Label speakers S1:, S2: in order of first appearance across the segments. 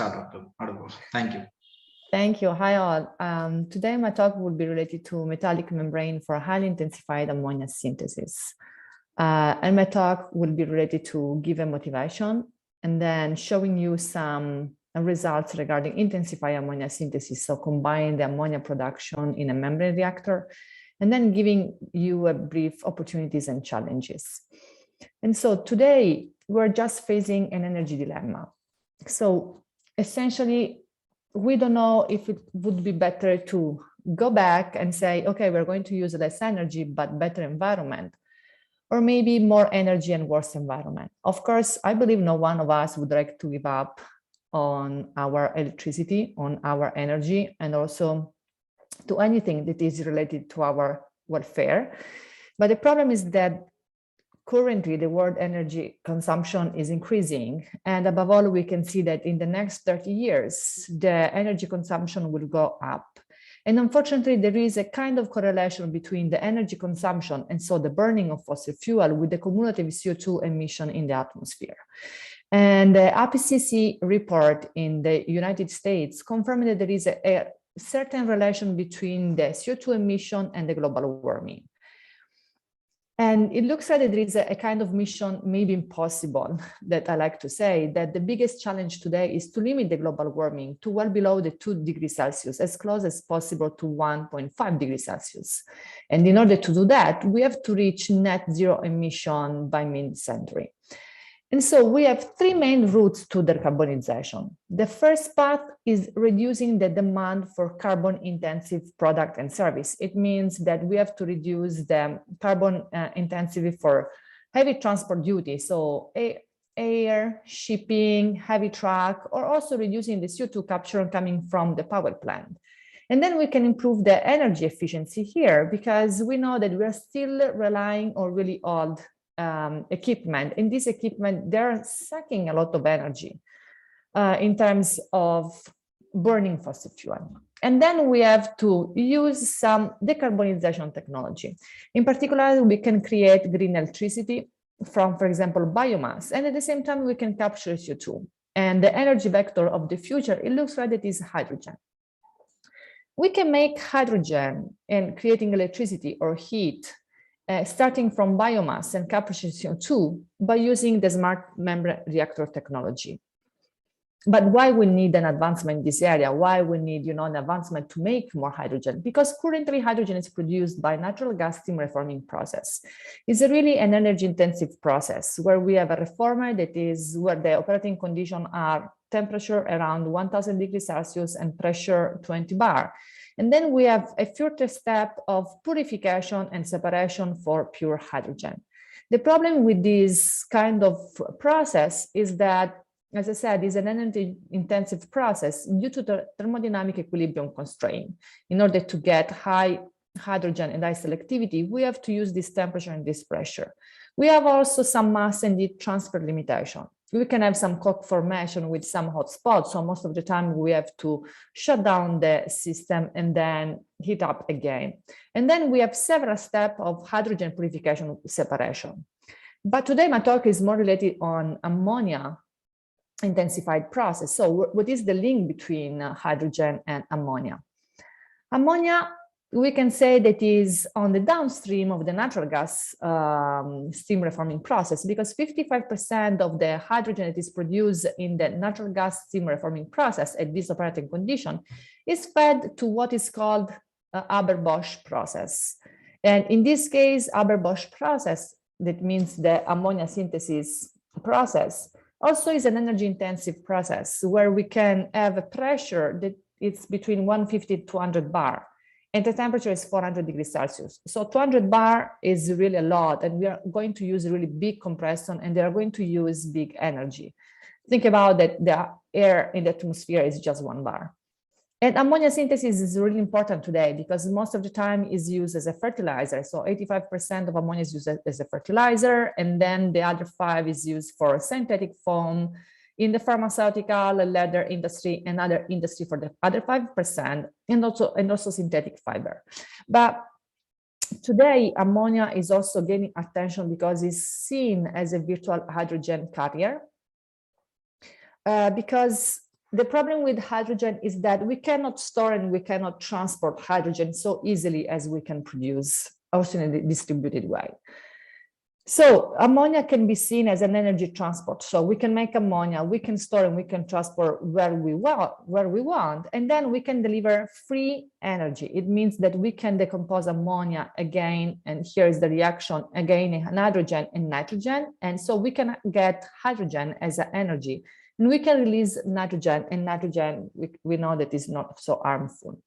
S1: Thank you.
S2: Thank you. Hi all. Today my talk will be related to metallic membrane for highly intensified ammonia synthesis. And my talk will be related to give a motivation and then showing you some results regarding intensified ammonia synthesis. So combining the ammonia production in a membrane reactor and then giving you a brief opportunities and challenges. And so today we're just facing an energy dilemma. So essentially, we don't know if it would be better to go back and say, okay, we're going to use less energy, but better environment, or maybe more energy and worse environment. Of course, I believe no one of us would like to give up on our electricity, on our energy, and also to anything that is related to our welfare. But the problem is that currently, the world energy consumption is increasing. And above all, we can see that in the next 30 years, the energy consumption will go up. And unfortunately, there is a kind of correlation between the energy consumption and so the burning of fossil fuel with the cumulative CO2 emission in the atmosphere. And the IPCC report in the United States confirmed that there is a certain relation between the CO2 emission and the global warming. And it looks like there is a kind of mission, maybe impossible, that I like to say, that the biggest challenge today is to limit the global warming to well below the 2 degrees Celsius, as close as possible to 1.5 degrees Celsius. And in order to do that, we have to reach net zero emission by mid-century. And so we have 3 main routes to decarbonization. The first path is reducing the demand for carbon-intensive product and service. It means that we have to reduce the carbon intensity for heavy transport duty, so air, shipping, heavy truck, or also reducing the CO2 capture coming from the power plant. And then we can improve the energy efficiency here because we know that we are still relying on really old equipment. In this equipment, they're sucking a lot of energy in terms of burning fossil fuel. And then we have to use some decarbonization technology. In particular, we can create green electricity from, for example, biomass. And at the same time, we can capture CO2. And the energy vector of the future, it looks like it is hydrogen. We can make hydrogen and creating electricity or heat starting from biomass and capturing CO2 by using the smart membrane reactor technology. But why we need an advancement in this area? Why we need, an advancement to make more hydrogen? Because currently hydrogen is produced by natural gas steam reforming process. It's really an energy intensive process where we have a reformer that is where the operating conditions are temperature around 1000 degrees Celsius and pressure 20 bar. And then we have a further step of purification and separation for pure hydrogen. The problem with this kind of process is that, as I said, it's an energy-intensive process due to the thermodynamic equilibrium constraint. In order to get high hydrogen and high selectivity, we have to use this temperature and this pressure. We have also some mass and heat transfer limitation. We can have some coke formation with some hot spots. So most of the time we have to shut down the system and then heat up again. And then we have several steps of hydrogen purification separation. But today my talk is more related on ammonia intensified process. So what is the link between hydrogen and ammonia? Ammonia, we can say that is on the downstream of the natural gas steam reforming process because 55% of the hydrogen that is produced in the natural gas steam reforming process at this operating condition is fed to what is called Haber-Bosch process. And in this case, Haber-Bosch process, that means the ammonia synthesis process, also is an energy intensive process where we can have a pressure that it's between 150 to 200 bar. And the temperature is 400 degrees Celsius. So 200 bar is really a lot, and we are going to use really big compression, and they are going to use big energy. Think about that the air in the atmosphere is just 1 bar. And ammonia synthesis is really important today because most of the time is used as a fertilizer. So 85% of ammonia is used as a fertilizer, and then the other 5% is used for synthetic foam, in the pharmaceutical, leather industry, and other industry for the other 5%, and also synthetic fiber. But today, ammonia is also gaining attention because it's seen as a virtual hydrogen carrier. Because the problem with hydrogen is that we cannot store and we cannot transport hydrogen so easily as we can produce, also in a distributed way. So ammonia can be seen as an energy transport. So we can make ammonia, we can store and we can transport where we want, and then we can deliver free energy. It means that we can decompose ammonia again, and here is the reaction again in hydrogen and nitrogen, and so we can get hydrogen as an energy, and we can release nitrogen, and nitrogen we know that is not so harmful.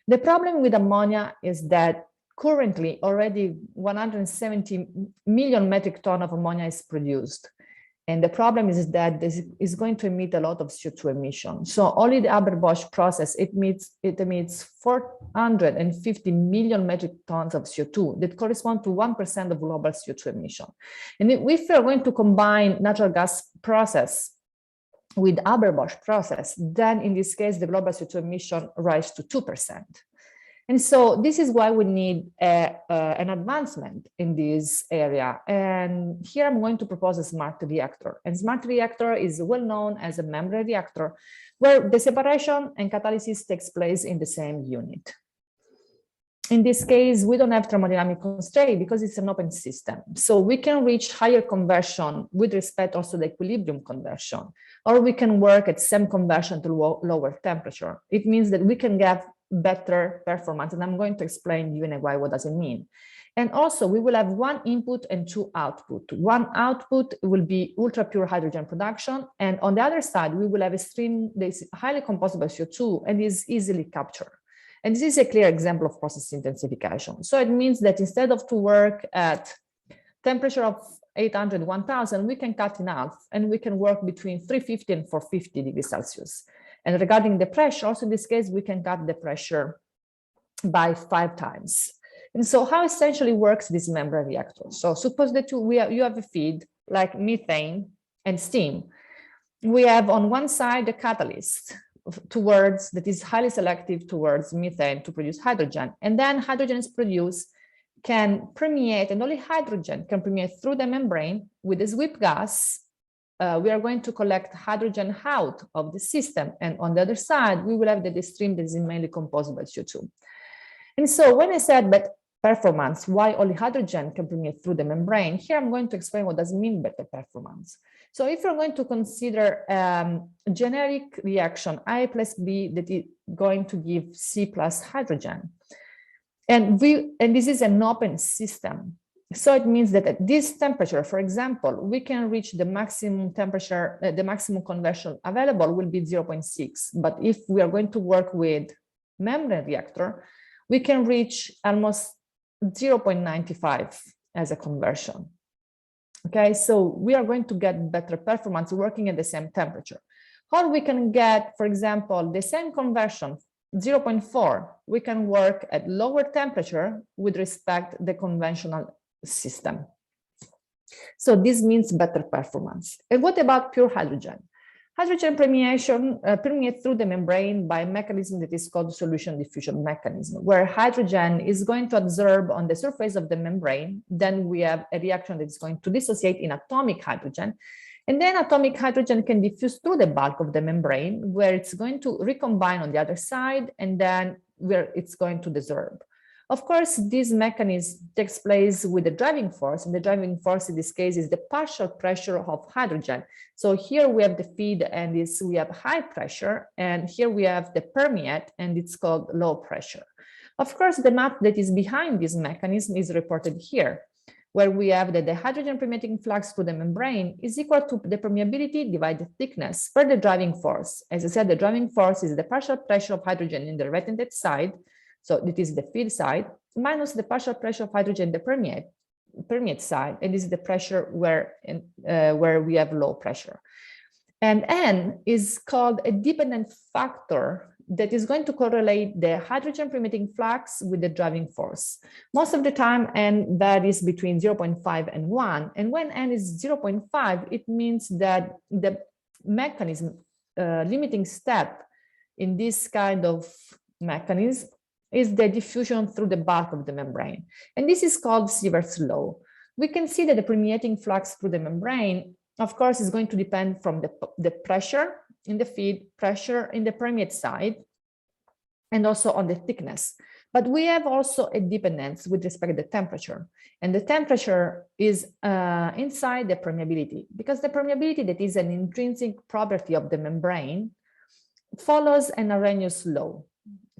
S2: The problem with ammonia is that currently, already 170 million metric tons of ammonia is produced. And the problem is that this is going to emit a lot of CO2 emission. So only the Haber-Bosch process, it emits 450 million metric tons of CO2 that correspond to 1% of global CO2 emission. And if we are going to combine natural gas process with Haber-Bosch process, then in this case, the global CO2 emission rise to 2%. And so this is why we need an advancement in this area. And here I'm going to propose a smart reactor. And smart reactor is well known as a membrane reactor, where the separation and catalysis takes place in the same unit. In this case, we don't have thermodynamic constraint because it's an open system. So we can reach higher conversion with respect also to the equilibrium conversion, or we can work at same conversion to lower temperature. It means that we can get better performance, and I'm going to explain you in a way what does it mean. And also we will have one input and two output. One output will be ultra pure hydrogen production, and on the other side we will have a stream that is highly combustible CO2 and is easily captured. And this is a clear example of process intensification. So it means that instead of to work at temperature of 800, 1000, we can cut in half, and we can work between 350 and 450 degrees Celsius. And regarding the pressure, also in this case, we can cut the pressure by 5 times. And so how essentially works this membrane reactor? So suppose that you have a feed like methane and steam. We have on one side a catalyst towards that is highly selective towards methane to produce hydrogen. And then hydrogen is produced, can permeate, and only hydrogen can permeate through the membrane with a sweep gas. We are going to collect hydrogen out of the system. And on the other side, we will have the stream that is mainly composed by CO2. And so when I said better performance, why only hydrogen can permeate through the membrane, here I'm going to explain what does it mean better performance. So if you're going to consider generic reaction, I plus B that is going to give C plus hydrogen. And this is an open system. So it means that at this temperature, for example, we can reach the maximum temperature, the maximum conversion available will be 0.6. But if we are going to work with membrane reactor, we can reach almost 0.95 as a conversion. Okay, so we are going to get better performance working at the same temperature. Or we can get, for example, the same conversion, 0.4, we can work at lower temperature with respect to the conventional system. So this means better performance. And what about pure hydrogen? Hydrogen permeation permeates through the membrane by a mechanism that is called solution diffusion mechanism, where hydrogen is going to absorb on the surface of the membrane. Then we have a reaction that is going to dissociate in atomic hydrogen. And then atomic hydrogen can diffuse through the bulk of the membrane, where it's going to recombine on the other side, and then where it's going to desorb. Of course, this mechanism takes place with the driving force, and the driving force in this case is the partial pressure of hydrogen. So here we have the feed, and we have high pressure, and here we have the permeate, and it's called low pressure. Of course, the math that is behind this mechanism is reported here, where we have that the hydrogen permeating flux through the membrane is equal to the permeability divided thickness per the driving force. As I said, the driving force is the partial pressure of hydrogen in the right-handed side, so it is the feed side, minus the partial pressure of hydrogen in the permeate side, and this is the pressure where we have low pressure. And N is called a dependent factor that is going to correlate the hydrogen permeating flux with the driving force. Most of the time, N varies between 0.5 and 1. And when N is 0.5, it means that the mechanism limiting step in this kind of mechanism is the diffusion through the bulk of the membrane. And this is called Sievert's law. We can see that the permeating flux through the membrane, of course, is going to depend from the pressure in the feed, pressure in the permeate side, and also on the thickness. But we have also a dependence with respect to the temperature. And the temperature is inside the permeability, because the permeability, that is an intrinsic property of the membrane, follows an Arrhenius law.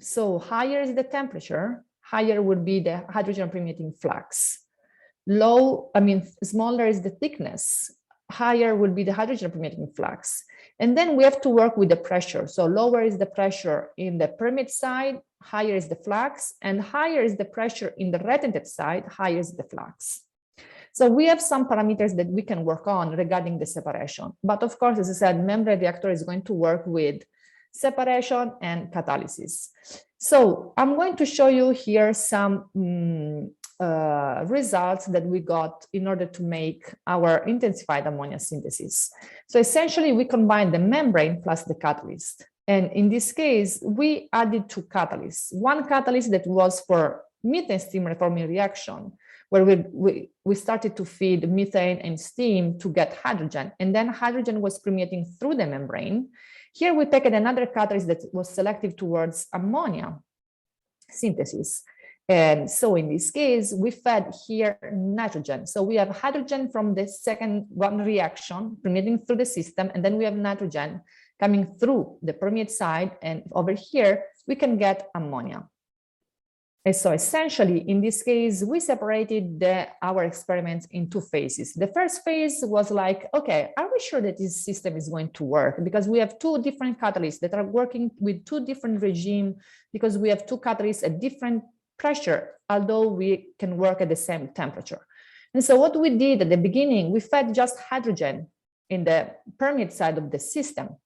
S2: So higher is the temperature, higher would be the hydrogen permeating flux. Smaller is the thickness, higher will be the hydrogen permeating flux. And then we have to work with the pressure. So lower is the pressure in the permeate side, higher is the flux, and higher is the pressure in the retentive side, higher is the flux. So we have some parameters that we can work on regarding the separation. But of course, as I said, membrane reactor is going to work with separation and catalysis. So I'm going to show you here some results that we got in order to make our intensified ammonia synthesis. So essentially, we combine the membrane plus the catalyst. And in this case, we added two catalysts. One catalyst that was for methane steam reforming reaction, where we started to feed methane and steam to get hydrogen, and then hydrogen was permeating through the membrane. Here we picked another catalyst that was selective towards ammonia synthesis. And so in this case, we fed here nitrogen. So we have hydrogen from the second one reaction permeating through the system, and then we have nitrogen coming through the permeate side, and over here we can get ammonia. And so essentially, in this case, we separated our experiments in two phases. The first phase was like, okay, are we sure that this system is going to work? Because we have two different catalysts that are working with two different regimes, because we have two catalysts at different pressure, although we can work at the same temperature. And so what we did at the beginning, we fed just hydrogen in the permeate side of the system.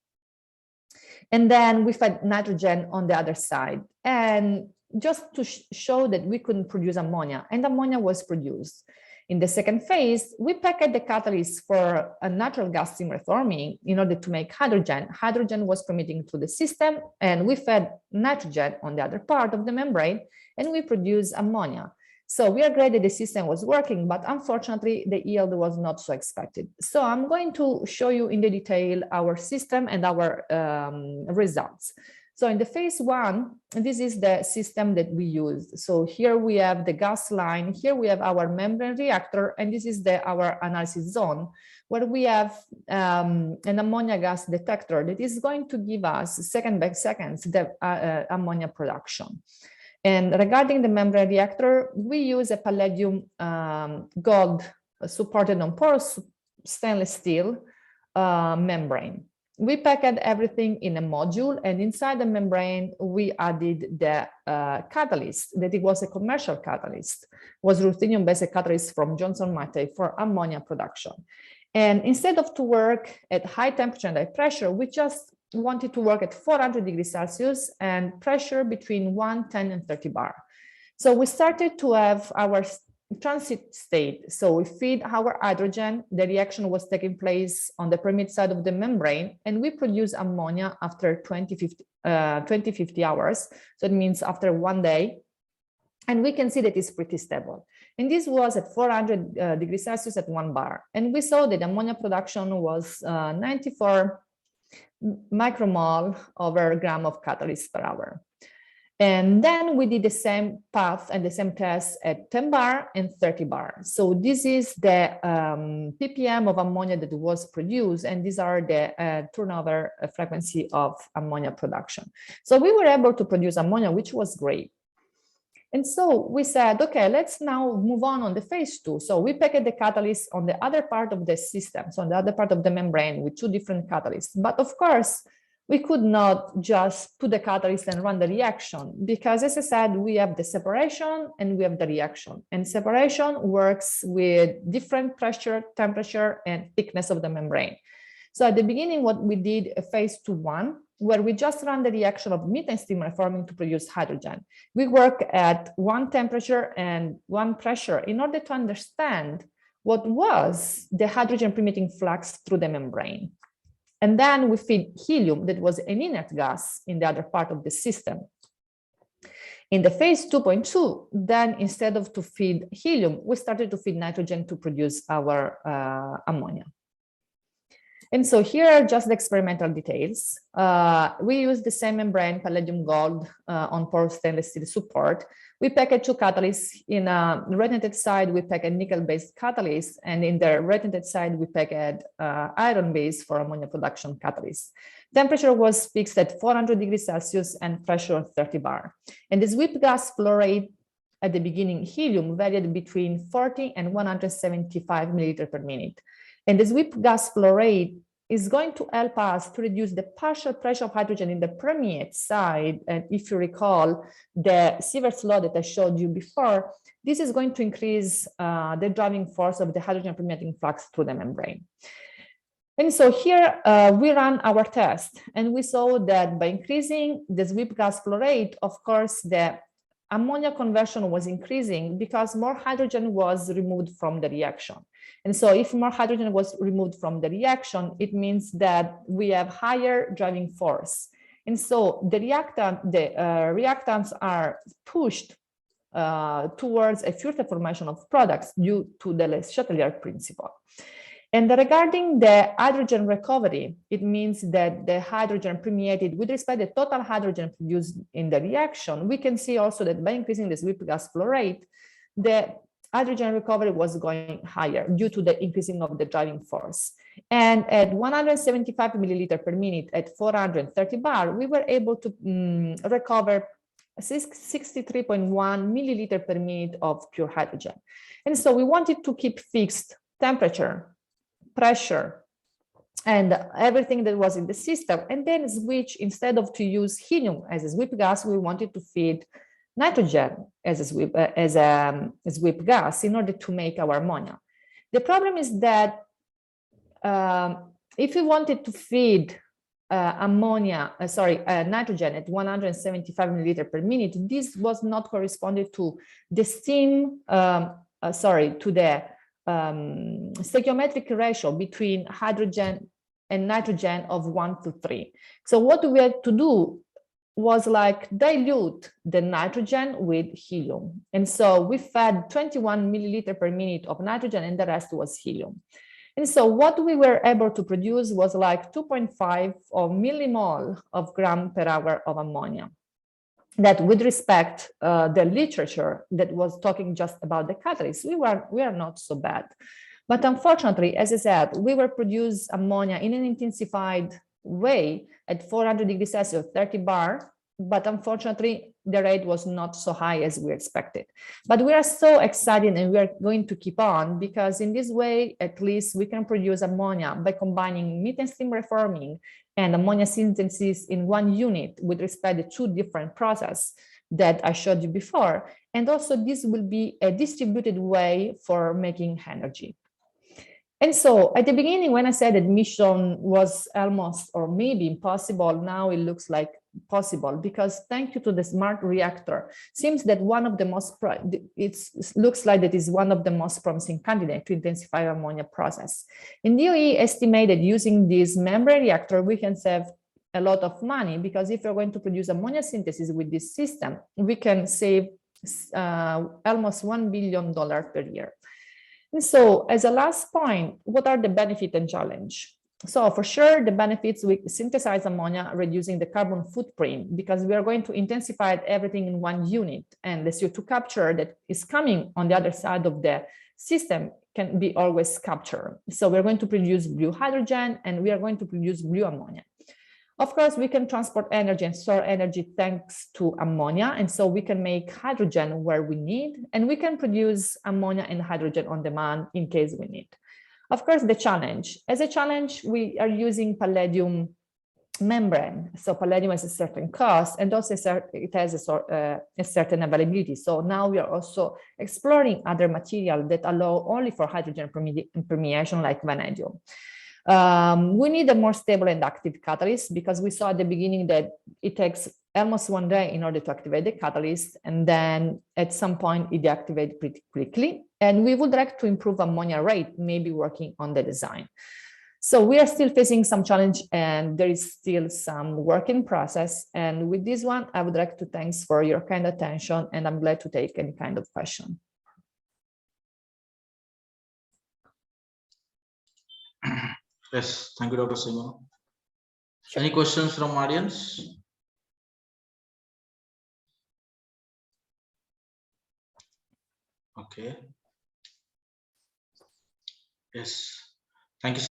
S2: And then we fed nitrogen on the other side. And just to show that we couldn't produce ammonia, and ammonia was produced. In the second phase, we packed the catalyst for a natural gas steam reforming in order to make hydrogen. Hydrogen was permeating through the system, and we fed nitrogen on the other part of the membrane, and we produced ammonia. So we are glad that the system was working, but unfortunately, the yield was not so expected. So I'm going to show you in the detail our system and our results. So in the phase one, this is the system that we used. So here we have the gas line, here we have our membrane reactor, and this is our analysis zone, where we have an ammonia gas detector that is going to give us second by second the ammonia production. And regarding the membrane reactor, we use a palladium gold supported on porous stainless steel membrane. We packed everything in a module, and inside the membrane, we added the catalyst, that it was a commercial catalyst, it was ruthenium-based catalyst from Johnson Matthey for ammonia production. And instead of to work at high temperature and high pressure, we just wanted to work at 400 degrees Celsius and pressure between 110 and 30 bar. So we started to have our transit state. So we feed our hydrogen, the reaction was taking place on the permeate side of the membrane, and we produce ammonia after 20-50 hours. So it means after 1 day. And we can see that it's pretty stable. And this was at 400 degrees Celsius at 1 bar. And we saw that ammonia production was 94 micromole over gram of catalyst per hour. And then we did the same path and the same test at 10 bar and 30 bar. So this is the ppm of ammonia that was produced, and these are the turnover frequency of ammonia production. So we were able to produce ammonia, which was great. And so we said, okay, let's now move on the phase two. So we packed the catalyst on the other part of the system, so on the other part of the membrane with two different catalysts. But of course, we could not just put the catalyst and run the reaction, because as I said, we have the separation and we have the reaction. And separation works with different pressure, temperature, and thickness of the membrane. So at the beginning, what we did a phase 2-1, where we just ran the reaction of methane steam reforming to produce hydrogen. We work at one temperature and one pressure in order to understand what was the hydrogen permeating flux through the membrane. And then we feed helium, that was an inert gas, in the other part of the system. In the phase 2.2, then instead of to feed helium, we started to feed nitrogen to produce our ammonia. And so here are just the experimental details. We use the same membrane, palladium gold, on porous stainless steel support. We package 2 catalysts. In a retinted side, we pack a nickel-based catalyst, and in the retinted side, we pack an iron-based for ammonia production catalyst. Temperature was fixed at 400 degrees Celsius and pressure 30 bar. And the sweep gas flow rate at the beginning, helium, varied between 40 and 175 milliliter per minute. And the sweep gas flow rate is going to help us to reduce the partial pressure of hydrogen in the permeate side. And if you recall the Sievert's law that I showed you before, this is going to increase the driving force of the hydrogen permeating flux through the membrane. And so here we ran our test, and we saw that by increasing the sweep gas flow rate, of course, the ammonia conversion was increasing because more hydrogen was removed from the reaction. And so if more hydrogen was removed from the reaction, it means that we have higher driving force. And so the reactants are pushed towards a further formation of products due to the Le Chatelier principle. And regarding the hydrogen recovery, it means that the hydrogen permeated with respect to the total hydrogen produced in the reaction. We can see also that by increasing the sweep gas flow rate, the hydrogen recovery was going higher due to the increasing of the driving force. And at 175 milliliter per minute at 430 bar, we were able to recover 63.1 milliliter per minute of pure hydrogen. And so we wanted to keep fixed temperature, pressure, and everything that was in the system, and then switch, instead of to use helium as a sweep gas, we wanted to feed nitrogen as a sweep gas in order to make our ammonia. The problem is that if we wanted to feed nitrogen at 175 milliliter per minute, this was not corresponded to the steam, to the stoichiometric ratio between hydrogen and nitrogen of 1:3. So what we had to do was like dilute the nitrogen with helium. And so we fed 21 milliliter per minute of nitrogen, and the rest was helium. And so what we were able to produce was like 2.5 of millimole of gram per hour of ammonia. That with respect the literature that was talking just about the catalyst, we are not so bad. But unfortunately, as I said, we were produce ammonia in an intensified way at 400 degrees Celsius, 30 bar, but unfortunately, the rate was not so high as we expected. But we are so excited, and we are going to keep on, because in this way, at least we can produce ammonia by combining methane steam reforming and ammonia synthesis in one unit with respect to 2 different processes that I showed you before. And also this will be a distributed way for making energy. And so at the beginning, when I said that mission was almost or maybe impossible, now it looks like possible, because thank you to the smart reactor, seems that one of the most, looks like that is one of the most promising candidates to intensify ammonia process. In DOE estimated using this membrane reactor, we can save a lot of money, because if you're going to produce ammonia synthesis with this system, we can save almost $1 billion per year. And so as a last point, what are the benefit and challenge? So for sure, the benefits, we synthesize ammonia, reducing the carbon footprint, because we are going to intensify everything in one unit, and the CO2 capture that is coming on the other side of the system can be always captured. So we're going to produce blue hydrogen, and we are going to produce blue ammonia. Of course, we can transport energy and store energy thanks to ammonia, and so we can make hydrogen where we need, and we can produce ammonia and hydrogen on demand in case we need. Of course, the challenge. As a challenge, we are using palladium membrane. So palladium has a certain cost, and also it has a certain availability. So now we are also exploring other materials that allow only for hydrogen permeation, like vanadium. We need a more stable and active catalyst, because we saw at the beginning that it takes almost 1 day in order to activate the catalyst, and then at some point it deactivates pretty quickly. And we would like to improve ammonia rate, maybe working on the design. So we are still facing some challenge, and there is still some work in process. And with this one, I would like to thank for your kind attention, and I'm glad to take any kind of question.
S1: Yes, thank you, Dr. Simona. Any questions from audience? Okay. Yes, thank you.